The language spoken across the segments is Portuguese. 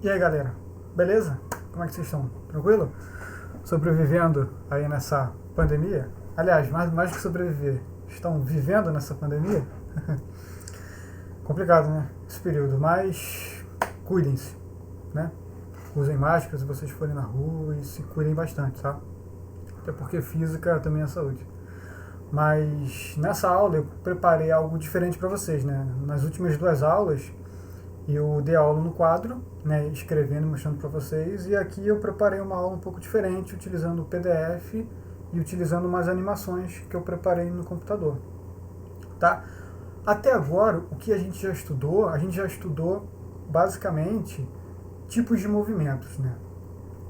E aí, galera, beleza? Como é que vocês estão? Tranquilo? Sobrevivendo aí nessa pandemia? Aliás, mais que sobreviver, estão vivendo nessa pandemia? Complicado, né? Esse período, mas cuidem-se, né? Usem máscara se vocês forem na rua e se cuidem bastante, tá? Até porque física também é saúde. Mas nessa aula eu preparei algo diferente para vocês, né? Nas últimas duas aulas eu dei aula no quadro, né, escrevendo e mostrando para vocês, e aqui eu preparei uma aula um pouco diferente, utilizando o PDF e utilizando umas animações que eu preparei no computador, tá? Até agora, o que a gente já estudou basicamente tipos de movimentos, né?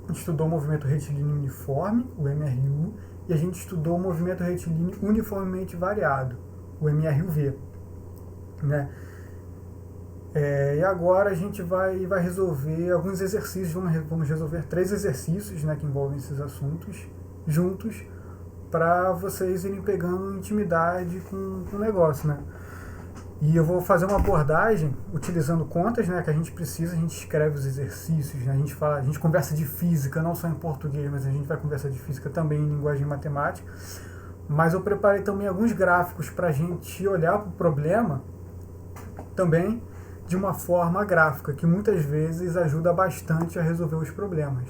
A gente estudou o movimento retilíneo uniforme, o MRU, e a gente estudou o movimento retilíneo uniformemente variado, o MRUV, né? E agora a gente vai resolver alguns exercícios, vamos resolver 3 exercícios, né, que envolvem esses assuntos juntos, para vocês irem pegando intimidade com o negócio, né? E eu vou fazer uma abordagem utilizando contas, né, que a gente escreve os exercícios, né, a gente conversa de física, não só em português, mas a gente vai conversar de física também em linguagem matemática. Mas eu preparei também alguns gráficos para a gente olhar para o problema também de uma forma gráfica, que muitas vezes ajuda bastante a resolver os problemas,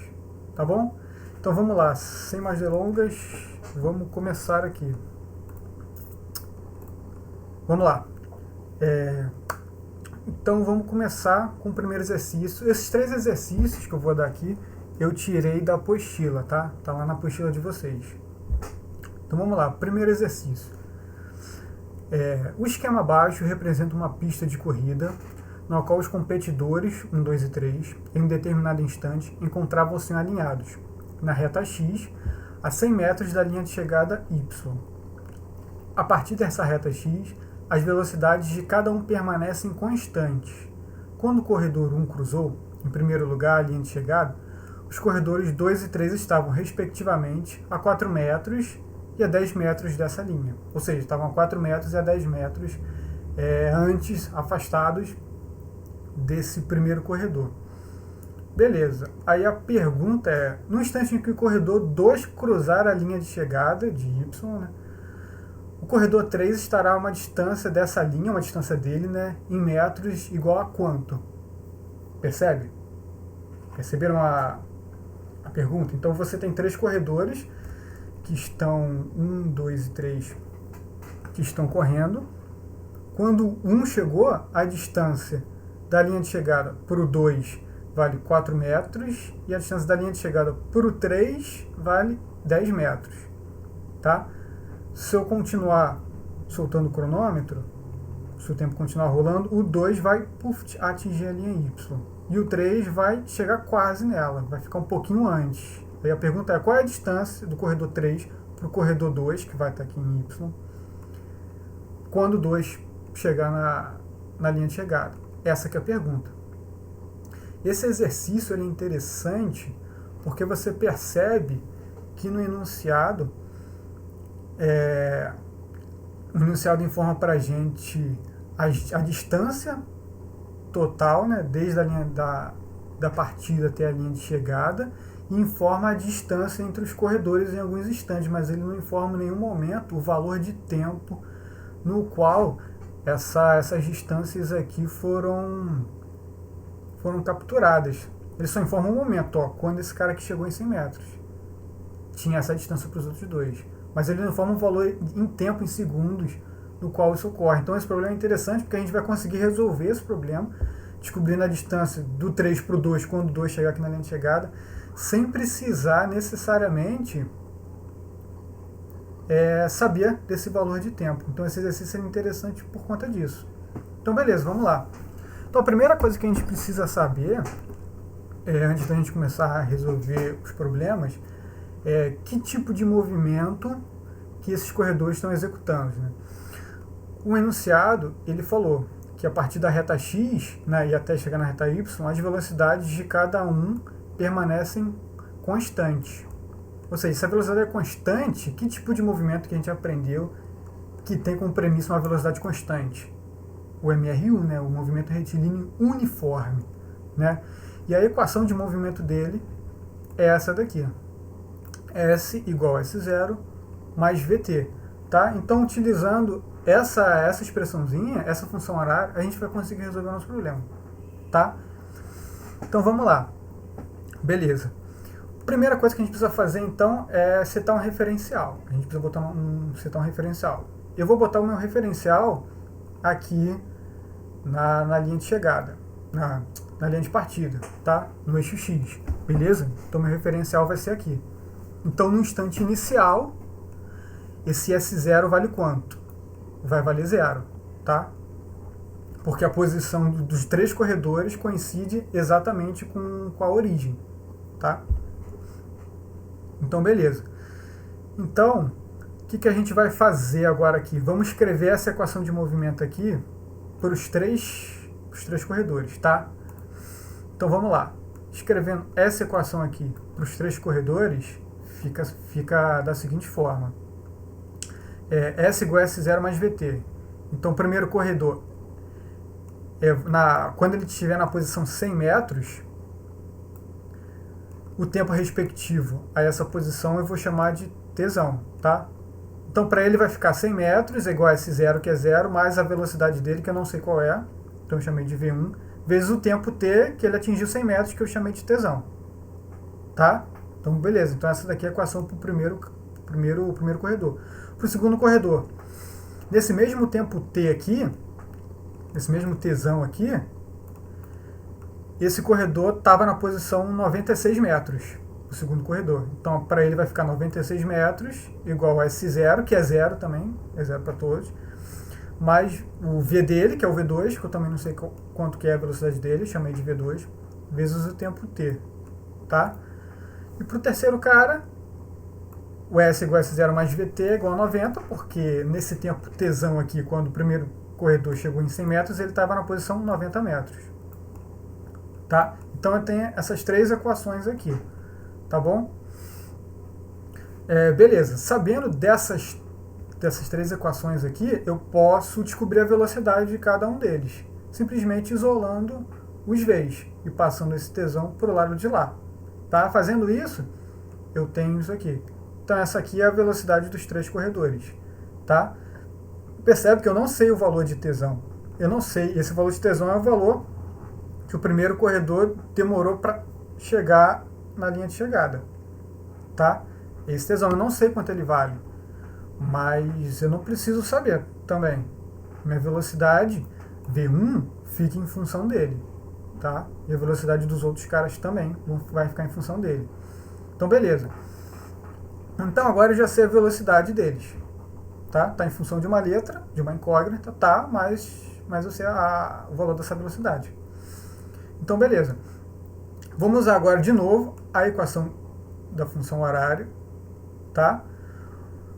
tá bom? Então vamos lá, sem mais delongas, vamos começar aqui. Vamos lá. Então vamos começar com o primeiro exercício. Esses 3 exercícios que eu vou dar aqui, eu tirei da apostila, tá? Tá lá na apostila de vocês. Então vamos lá, primeiro exercício. O esquema abaixo representa uma pista de corrida no qual os competidores, 1, 2 e 3, em um determinado instante, encontravam-se alinhados na reta X a 100 metros da linha de chegada Y. A partir dessa reta X, as velocidades de cada um permanecem constantes. Quando o corredor 1 cruzou, em primeiro lugar, a linha de chegada, os corredores 2 e 3 estavam, respectivamente, a 4 metros e a 10 metros dessa linha. Ou seja, estavam a 4 metros e a 10 metros antes, afastados desse primeiro corredor. Beleza. Aí a pergunta é, no instante em que o corredor 2 cruzar a linha de chegada de Y, né, o corredor 3 estará a uma distância dessa linha, uma distância dele, né, em metros igual a quanto? Percebe? Perceberam a pergunta? Então você tem 3 corredores que estão 1, 2 e 3 que estão correndo. Quando um chegou, a distância da linha de chegada para o 2 vale 4 metros e a distância da linha de chegada para o 3 vale 10 metros. Tá? Se eu continuar soltando o cronômetro, se o tempo continuar rolando, o 2 vai atingir a linha Y. E o 3 vai chegar quase nela, vai ficar um pouquinho antes. Aí a pergunta é, qual é a distância do corredor 3 para o corredor 2, que vai estar aqui em Y, quando o 2 chegar na linha de chegada? Essa que é a pergunta. Esse exercício é interessante porque você percebe que no enunciado, o enunciado informa para a gente a distância total, né, desde a linha da partida até a linha de chegada, e informa a distância entre os corredores em alguns instantes, mas ele não informa em nenhum momento o valor de tempo no qual essas distâncias aqui foram capturadas. Ele só informa um momento, quando esse cara aqui chegou em 100 metros. Tinha essa distância para os outros 2. Mas ele não informa um valor em tempo, em segundos, no qual isso ocorre. Então esse problema é interessante porque a gente vai conseguir resolver esse problema, descobrindo a distância do 3 para o 2 quando o 2 chegar aqui na linha de chegada, sem precisar necessariamente saber desse valor de tempo. Então esse exercício é interessante por conta disso. Então beleza, vamos lá. Então a primeira coisa que a gente precisa saber, antes da gente começar a resolver os problemas, é que tipo de movimento que esses corredores estão executando, né? O enunciado, ele falou que a partir da reta X, né, e até chegar na reta Y, as velocidades de cada um permanecem constantes. Ou seja, se a velocidade é constante, que tipo de movimento que a gente aprendeu que tem como premissa uma velocidade constante? O MRU, né, o movimento retilíneo uniforme, né? E a equação de movimento dele é essa daqui. S igual a S0 mais VT. Tá? Então, utilizando essa expressãozinha, essa função horária, a gente vai conseguir resolver o nosso problema. Tá? Então, vamos lá. Beleza. Primeira coisa que a gente precisa fazer, então, é setar um referencial. A gente precisa setar um referencial. Eu vou botar o meu referencial aqui na linha de chegada, na linha de partida, tá? No eixo X, beleza? Então, meu referencial vai ser aqui. Então, no instante inicial, esse S0 vale quanto? Vai valer 0, tá? Porque a posição dos 3 corredores coincide exatamente com a origem, tá? Então, beleza. Então, o que a gente vai fazer agora aqui? Vamos escrever essa equação de movimento aqui para os três corredores, tá? Então, vamos lá. Escrevendo essa equação aqui para os 3 corredores, fica da seguinte forma. S igual a S0 mais VT. Então, o primeiro corredor, quando ele estiver na posição 100 metros, o tempo respectivo a essa posição eu vou chamar de Tzão, tá? Então, para ele vai ficar 100 metros, é igual a S0, que é 0, mais a velocidade dele, que eu não sei qual é, então eu chamei de V1, vezes o tempo T, que ele atingiu 100 metros, que eu chamei de Tzão. Tá? Então, beleza. Então, essa daqui é a equação para o primeiro corredor. Para o segundo corredor, nesse mesmo tempo T aqui, nesse mesmo Tzão aqui, esse corredor estava na posição 96 metros, o segundo corredor. Então, para ele vai ficar 96 metros, igual a S0, que é 0 também, é 0 para todos, mais o V dele, que é o V2, que eu também não sei quanto que é a velocidade dele, chamei de V2, vezes o tempo T, tá? E para o terceiro cara, o S igual a S0 mais VT é igual a 90, porque nesse tempo Tzão aqui, quando o primeiro corredor chegou em 100 metros, ele estava na posição 90 metros. Tá? Então eu tenho essas 3 equações aqui. Tá bom? Beleza. Sabendo dessas 3 equações aqui, eu posso descobrir a velocidade de cada um deles. Simplesmente isolando os V's e passando esse Tzão para o lado de lá. Tá? Fazendo isso, eu tenho isso aqui. Então essa aqui é a velocidade dos 3 corredores. Tá? Percebe que eu não sei o valor de Tzão. Eu não sei. Esse valor de Tzão é o valor que o primeiro corredor demorou para chegar na linha de chegada. Tá? Esse Tzão eu não sei quanto ele vale. Mas eu não preciso saber também. Minha velocidade V1 fica em função dele. Tá? E a velocidade dos outros caras também vai ficar em função dele. Então, beleza. Então, agora eu já sei a velocidade deles. Tá? Tá em função de uma letra, de uma incógnita, tá? Mas eu sei o valor dessa velocidade. Então, beleza. Vamos usar agora de novo a equação da função horário. Tá?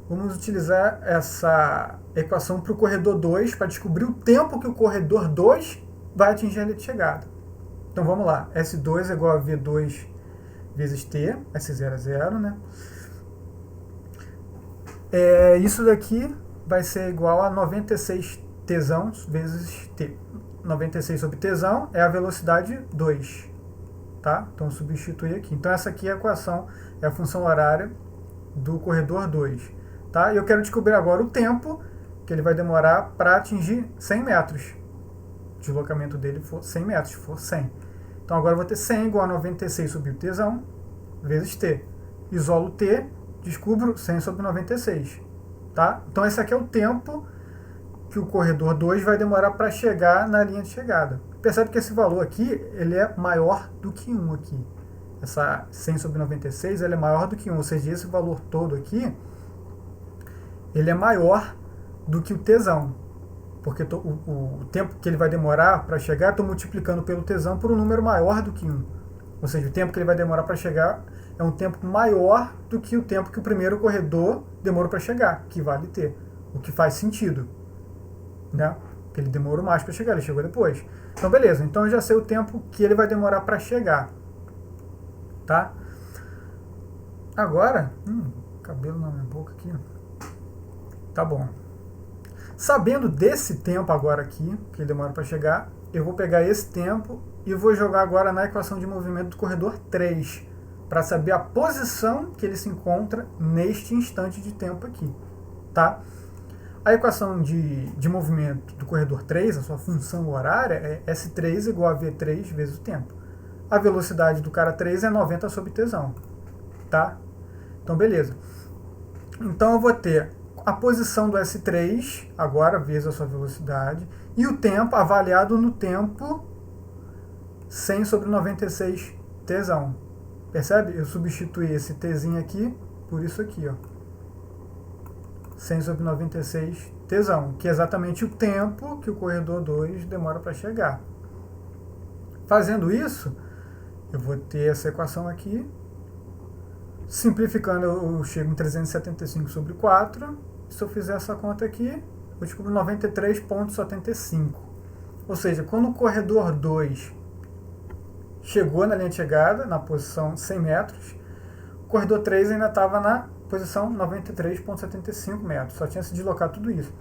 Vamos utilizar essa equação para o corredor 2 para descobrir o tempo que o corredor 2 vai atingir a linha de chegada. Então vamos lá. S2 é igual a V2 vezes T. S0 é 0, né? Isso daqui vai ser igual a 96 Tzão vezes T. 96 sobre Tzão é a velocidade 2. Tá? Então eu substitui aqui. Então essa aqui é a equação, é a função horária do corredor 2. Tá? E eu quero descobrir agora o tempo que ele vai demorar para atingir 100 metros. O deslocamento dele for 100 metros, for 100. Então agora eu vou ter 100 igual a 96 sobre o Tzão vezes T. Isolo T, descubro 100 sobre 96. Tá? Então esse aqui é o tempo que o corredor 2 vai demorar para chegar na linha de chegada. Percebe que esse valor aqui ele é maior do que 1 aqui. Essa 100 sobre 96 ele é maior do que 1, ou seja, esse valor todo aqui ele é maior do que o Tzão. Porque o tempo que ele vai demorar para chegar, estou multiplicando pelo Tzão por um número maior do que 1. Ou seja, o tempo que ele vai demorar para chegar é um tempo maior do que o tempo que o primeiro corredor demorou para chegar, que vale T. O que faz sentido. Né? Porque ele demorou mais para chegar, ele chegou depois. Então, beleza. Então, eu já sei o tempo que ele vai demorar para chegar. Tá? Agora, cabelo na minha boca aqui. Tá bom. Sabendo desse tempo agora aqui, que ele demora para chegar, eu vou pegar esse tempo e vou jogar agora na equação de movimento do corredor 3, para saber a posição que ele se encontra neste instante de tempo aqui, tá? A equação de movimento do corredor 3, a sua função horária, é S3 igual a V3 vezes o tempo. A velocidade do cara 3 é 90 sobre tesão, tá? Então, beleza. Então, eu vou ter a posição do S3, agora, vezes a sua velocidade, e o tempo avaliado no tempo 100 sobre 96 tesão. Percebe? Eu substituí esse Tzinho aqui por isso aqui, ó. 100 sobre 96 tesão, que é exatamente o tempo que o corredor 2 demora para chegar. Fazendo isso, eu vou ter essa equação aqui. Simplificando, eu chego em 375 sobre 4. Se eu fizer essa conta aqui, eu descubro 93,75. Ou seja, quando o corredor 2 chegou na linha de chegada, na posição 100 metros, o corredor 3 ainda estava na posição 93,75 metros. Só tinha se deslocado tudo isso.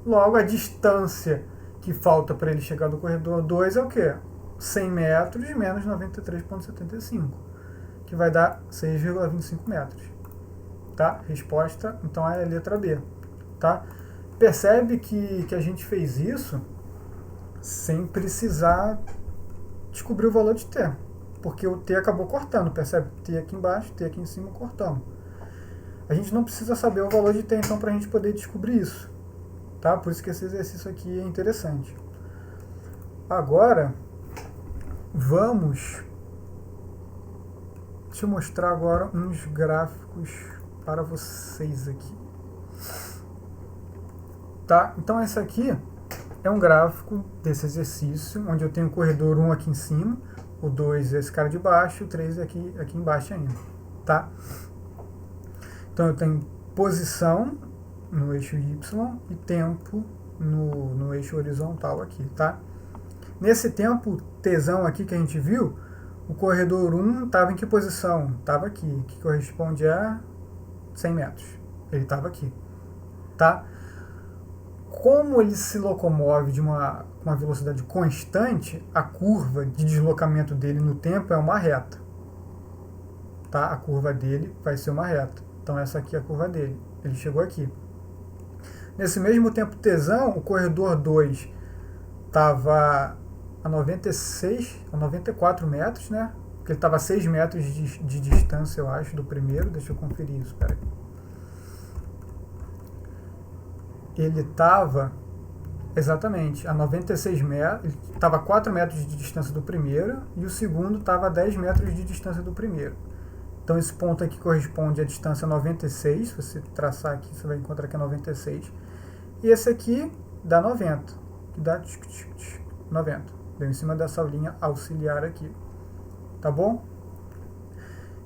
Logo, a distância que falta para ele chegar do corredor 2 é o quê? 100 metros menos 93,75, que vai dar 6,25 metros. Tá? Resposta, então, é a letra B. Tá? Percebe que a gente fez isso sem precisar descobrir o valor de T, porque o T acabou cortando, percebe? T aqui embaixo, T aqui em cima, cortamos. A gente não precisa saber o valor de T, então, para a gente poder descobrir isso. Tá? Por isso que esse exercício aqui é interessante. Agora, deixa eu mostrar agora uns gráficos para vocês aqui. Tá? Então, esse aqui é um gráfico desse exercício, onde eu tenho o corredor 1 aqui em cima, o 2 esse cara de baixo, o 3 aqui embaixo ainda. Tá? Então, eu tenho posição no eixo Y e tempo no eixo horizontal aqui, tá? Nesse tempo, tesão aqui que a gente viu, o corredor 1 estava em que posição? Estava aqui, que corresponde a 100 metros. Ele estava aqui, tá? Como ele se locomove de uma velocidade constante, a curva de deslocamento dele no tempo é uma reta. Tá? A curva dele vai ser uma reta. Então, essa aqui é a curva dele. Ele chegou aqui. Nesse mesmo tempo tesão, o corredor 2 estava a 94 metros, né? Porque ele estava a 6 metros de distância, eu acho, do primeiro. Deixa eu conferir isso, peraí. Ele estava exatamente a 96 metros, ele estava a 4 metros de distância do primeiro, e o segundo estava a 10 metros de distância do primeiro. Então, esse ponto aqui corresponde à distância 96, se você traçar aqui, você vai encontrar que é 96. E esse aqui dá 90, que dá 90. Deu em cima dessa linha auxiliar aqui. Tá bom?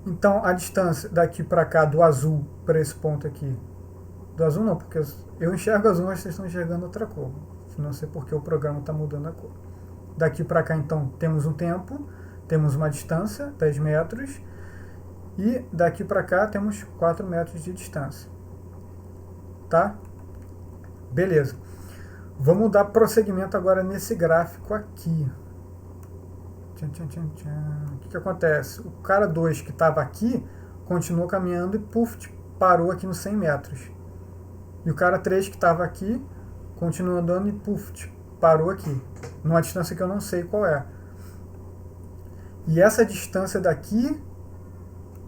Então, a distância daqui para cá, do azul para esse ponto aqui. Do azul não, porque eu enxergo azul, mas vocês estão enxergando outra cor. Não sei porque o programa está mudando a cor. Daqui para cá, então, temos um tempo, temos uma distância, 10 metros. E daqui para cá temos 4 metros de distância. Tá? Beleza. Vamos dar prosseguimento agora nesse gráfico aqui. O que acontece? O cara 2 que estava aqui continuou caminhando e puf, parou aqui nos 100 metros. E o cara 3 que estava aqui continuou andando e puf, parou aqui. Numa distância que eu não sei qual é. E essa distância daqui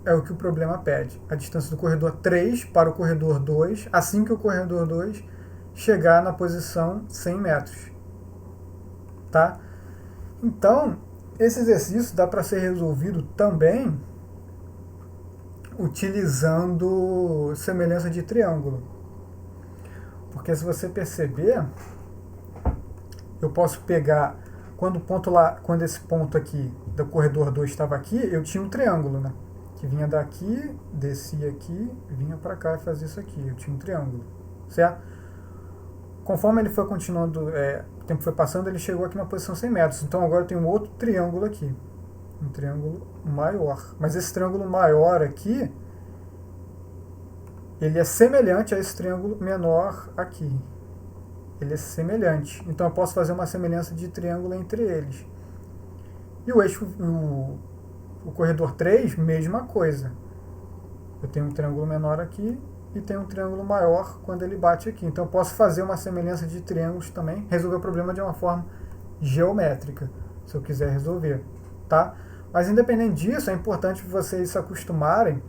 é o que o problema pede. A distância do corredor 3 para o corredor 2, assim que o corredor 2 chegar na posição 100 metros. Tá? Então, esse exercício dá para ser resolvido também utilizando semelhança de triângulo. Porque se você perceber, eu posso pegar, quando esse ponto aqui do corredor 2 estava aqui, eu tinha um triângulo, né? Que vinha daqui, descia aqui, vinha para cá e fazia isso aqui. Eu tinha um triângulo, certo? Conforme ele foi continuando, o tempo foi passando, ele chegou aqui na posição 100 metros. Então agora tem um outro triângulo aqui. Um triângulo maior. Mas esse triângulo maior aqui, ele é semelhante a esse triângulo menor aqui. Ele é semelhante. Então eu posso fazer uma semelhança de triângulo entre eles. E o eixo, o corredor 3, mesma coisa. Eu tenho um triângulo menor aqui e tenho um triângulo maior quando ele bate aqui. Então eu posso fazer uma semelhança de triângulos também, resolver o problema de uma forma geométrica, se eu quiser resolver, tá? Mas independente disso, é importante vocês se acostumarem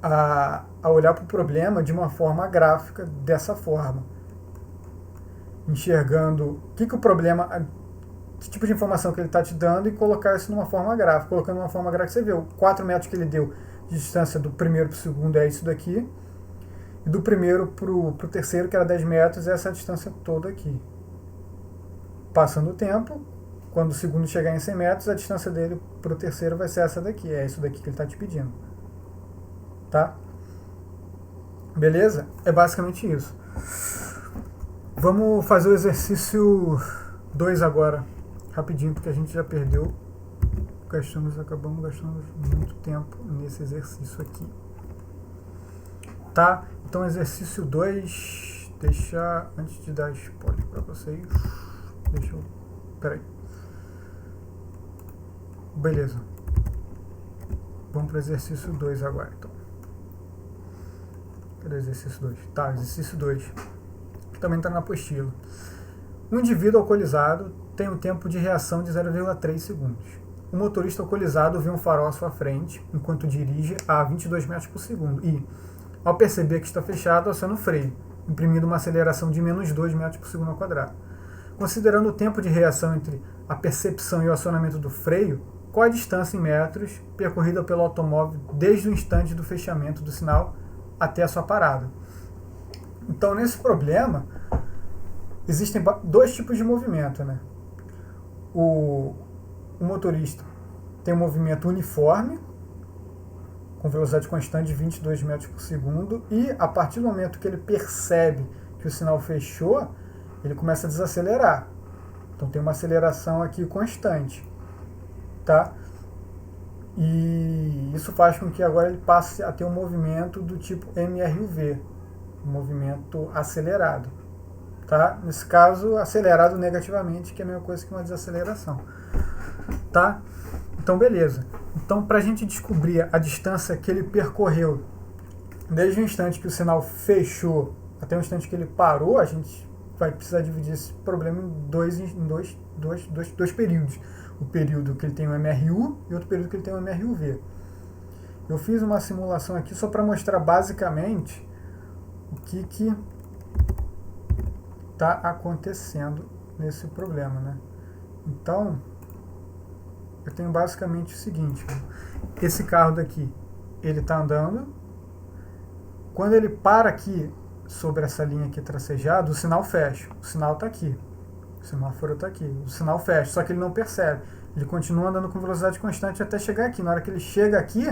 a olhar para o problema de uma forma gráfica, dessa forma. Enxergando que o problema, que tipo de informação que ele está te dando e colocar isso numa forma gráfica. Colocando numa forma gráfica, você vê, 4 metros que ele deu de distância do primeiro para o segundo é isso daqui. E do primeiro para o terceiro, que era 10 metros, é essa distância toda aqui. Passando o tempo, quando o segundo chegar em 100 metros, a distância dele para o terceiro vai ser essa daqui. É isso daqui que ele está te pedindo. Tá? Beleza? É basicamente isso. Vamos fazer o exercício 2 agora, rapidinho, porque a gente já perdeu. Acabamos gastando muito tempo nesse exercício aqui. Tá? Então, exercício 2, antes de dar spoiler para vocês, peraí. Beleza. Vamos para o exercício 2 agora, então. Cadê o exercício 2? Tá, exercício 2, que também está na apostila. Um indivíduo alcoolizado tem um tempo de reação de 0,3 segundos. O motorista alcoolizado vê um farol à sua frente enquanto dirige a 22 metros por segundo e, ao perceber que está fechado, aciona o freio, imprimindo uma aceleração de menos 2 metros por segundo ao quadrado. Considerando o tempo de reação entre a percepção e o acionamento do freio, qual a distância em metros percorrida pelo automóvel desde o instante do fechamento do sinal até a sua parada? Então, nesse problema, existem dois tipos de movimento, né? O motorista tem um movimento uniforme, com velocidade constante de 22 metros por segundo, e a partir do momento que ele percebe que o sinal fechou, ele começa a desacelerar. Então tem uma aceleração aqui constante, tá? E isso faz com que agora ele passe a ter um movimento do tipo MRUV, um movimento acelerado, tá? Nesse caso, acelerado negativamente, que é a mesma coisa que uma desaceleração, tá? Então, beleza. Então, para a gente descobrir a distância que ele percorreu desde o instante que o sinal fechou até o instante que ele parou, a gente vai precisar dividir esse problema em dois períodos. O período que ele tem o MRU e outro período que ele tem o MRUV. Eu fiz uma simulação aqui só para mostrar basicamente o que está acontecendo nesse problema, né? Então, eu tenho basicamente o seguinte: esse carro daqui, ele está andando. Quando ele para aqui, sobre essa linha aqui tracejada, o sinal fecha. O sinal está aqui. O semáforo está aqui. O sinal fecha, só que ele não percebe. Ele continua andando com velocidade constante até chegar aqui. Na hora que ele chega aqui,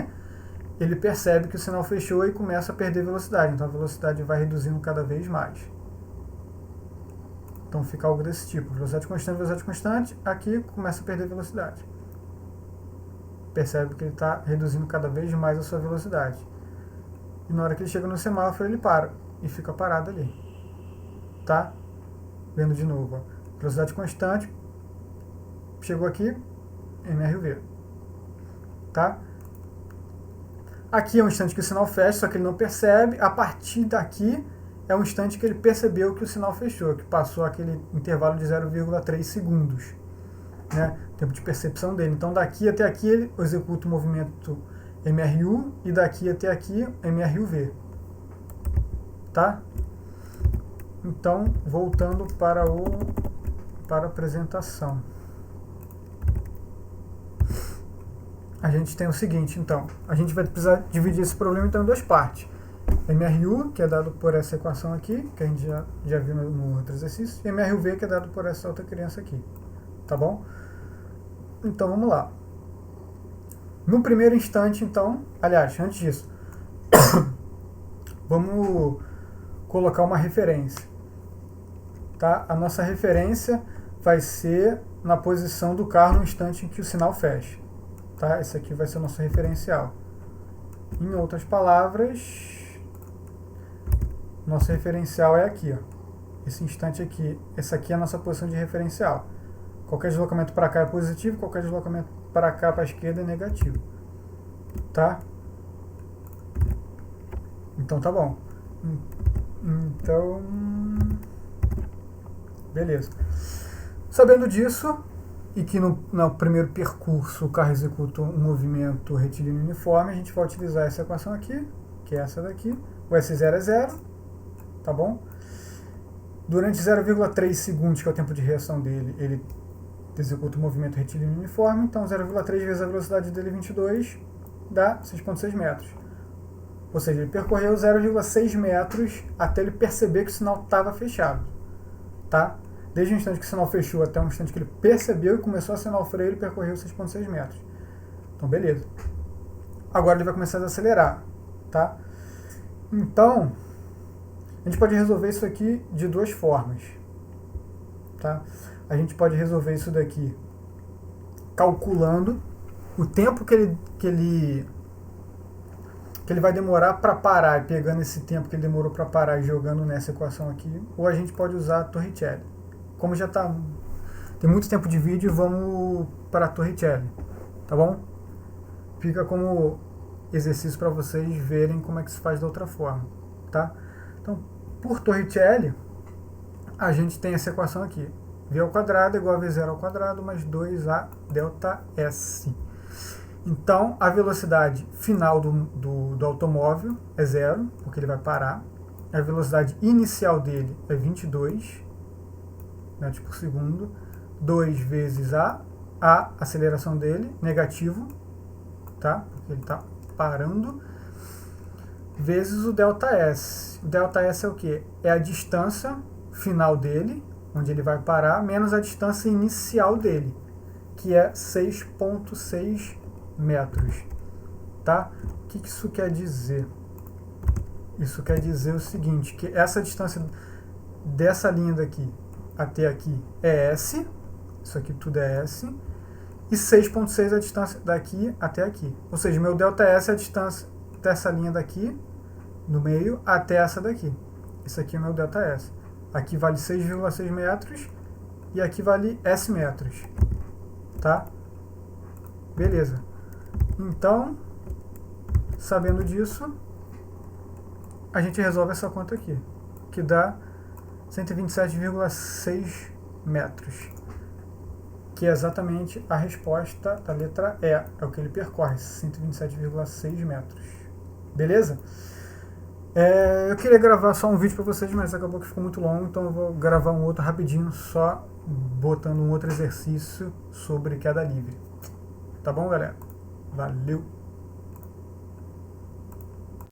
ele percebe que o sinal fechou e começa a perder velocidade. Então a velocidade vai reduzindo cada vez mais. Então fica algo desse tipo. Velocidade constante, aqui começa a perder velocidade. Percebe que ele está reduzindo cada vez mais a sua velocidade. E na hora que ele chega no semáforo, ele para e fica parado ali. Tá? Vendo de novo, ó. Velocidade constante, chegou aqui, MRV. Tá? Aqui é um instante que o sinal fecha, só que ele não percebe. A partir daqui é um instante que ele percebeu que o sinal fechou, que passou aquele intervalo de 0,3 segundos. Né? Tempo de percepção dele. Então daqui até aqui ele executa o movimento MRU e daqui até aqui MRUV. Tá? Então, voltando para a apresentação. A gente tem o seguinte, então, a gente vai precisar dividir esse problema então, em duas partes. MRU, que é dado por essa equação aqui, que a gente já viu no outro exercício, e MRUV, que é dado por essa outra criança aqui. Tá bom? Então, vamos lá. No primeiro instante, então, aliás, antes disso, vamos colocar uma referência. Tá? A nossa referência vai ser na posição do carro no instante em que o sinal fecha. Tá? Esse aqui vai ser o nosso referencial. Em outras palavras, nosso referencial é aqui. Ó. Esse instante aqui. Essa aqui é a nossa posição de referencial. Qualquer deslocamento para cá é positivo, qualquer deslocamento para cá, para a esquerda, é negativo. Tá? Então tá bom. Então, beleza. Sabendo disso, e que no primeiro percurso o carro executa um movimento retilíneo uniforme, a gente vai utilizar essa equação aqui, que é essa daqui. O S0 é 0, tá bom? Durante 0,3 segundos, que é o tempo de reação dele, ele executa o movimento retilíneo uniforme, então 0,3 vezes a velocidade dele, 22, dá 6,6 metros. Ou seja, ele percorreu 0,6 metros até ele perceber que o sinal estava fechado. Tá? Desde o instante que o sinal fechou até o instante que ele percebeu e começou a acionar o freio, ele percorreu 6,6 metros. Então, beleza. Agora ele vai começar a acelerar. Tá? Então, a gente pode resolver isso aqui de duas formas. Tá? A gente pode resolver isso daqui calculando o tempo que ele vai demorar para parar, e pegando esse tempo que ele demorou para parar e jogando nessa equação aqui, ou a gente pode usar a Torricelli. Como já tem muito tempo de vídeo, vamos para a Torricelli, tá bom? Fica como exercício para vocês verem como é que se faz da outra forma, tá? Então, por Torricelli, a gente tem essa equação aqui. V ao quadrado é igual a V0 ao quadrado mais 2A delta S. Então, a velocidade final do automóvel é 0, porque ele vai parar. A velocidade inicial dele é 22 metros por segundo. 2 vezes a aceleração dele, negativo, tá? Porque ele está parando, vezes o ΔS. O ΔS é o quê? É a distância final dele, onde ele vai parar, menos a distância inicial dele, que é 6,6 metros. Tá? O que isso quer dizer? Isso quer dizer o seguinte, que essa distância dessa linha daqui até aqui é S, isso aqui tudo é S, e 6,6 é a distância daqui até aqui. Ou seja, meu ΔS é a distância dessa linha daqui, no meio, até essa daqui. Isso aqui é o meu ΔS. Aqui vale 6,6 metros e aqui vale S metros. Tá? Beleza. Então, sabendo disso, a gente resolve essa conta aqui, que dá 127,6 metros, que é exatamente a resposta da letra E, é o que ele percorre, 127,6 metros. Beleza? Eu queria gravar só um vídeo para vocês, mas acabou que ficou muito longo, então eu vou gravar um outro rapidinho, só botando um outro exercício sobre queda livre. Tá bom, galera? Valeu!